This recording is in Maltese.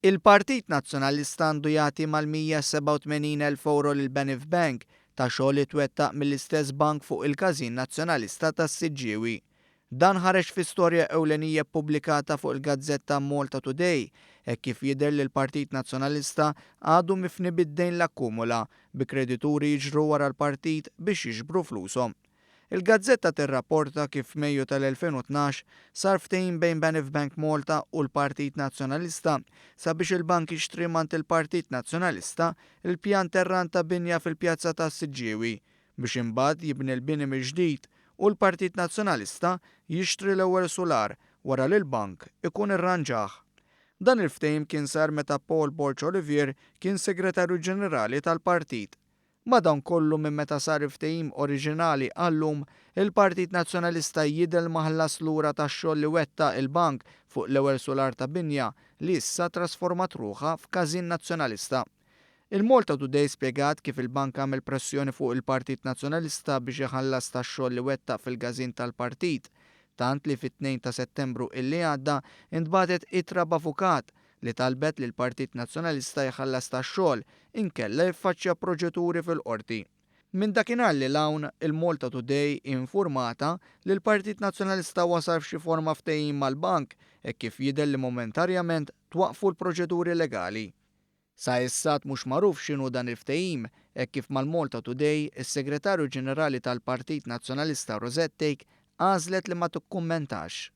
Il-Partit Nazzjonalista għandu jagħti mal-187,000 euro lil Benif Bank ta' xogħol li twettaq mill-istess bank fuq il-każin nazzjonalista tas-Siġġiewi. Dan ħareġ fi storja ewlenija ppubblikata fuq il-Gazzetta Malta Today, hekk kif jidher li l-Partit Nazzjonalista għadu mifni bid-dejn l-akkumula bi kredituri jiġru wara l-partit biex jiġbru flushom. Il-Gazzetta tirrapporta kif f'Mejju tal-2012 sar ftehim bejn Benif Bank Malta u l-Partit Nazzjonalista sabiex il-bank jixtri mant il-Partit Nazzjonalista il-pjan terran ta' binja fil-pjazza tas-Siġġiewi biex imbagħad jibni l-bini mill-ġdid u l-Partit Nazzjonalista jixtri l-ewwel solar wara li l-bank ikun irranġah. Dan il-ftehim kien sar meta Paul Borch Olivier kien Segretarju Ġenerali tal-Partit. Madankollu minn meta sar il-ftehim oriġinali għallum, il-Partit Nazzjonalista jidher maħallas lura tax-xogħol li wettaq il-bank fuq l-ewwel solar ta' binja li issa trasformat ruħha f'każin nazzjonalista. Il-Malta Today spjegat kif il-bank għamel pressjoni fuq il-Partit Nazzjonalista biex iħallas tax-xogħol li wettaq fil-każin tal-partit, tant li fit-2 ta' Settembru illi għadda intbagħtet ittra b'avukat li talbet li l-Partit Nazzjonalista jħallas tax-xogħol inkella jiffaċċja proċeduri fil-qorti. Minn dakinhar li hawn il-Malta Today infurmata li l-Partit Nazzjonalista wasal f'xi forma ftehim mal-bank hekk kif jidher li momentarjament twaqqfu l-proċeduri legali. Sa issa mhux magħruf x'inhu dan il-ftehim hekk kif mal-Malta Today is-Segretarju Ġenerali tal-Partit Nazzjonalista Rosette Take għażlet li ma tikkummentax.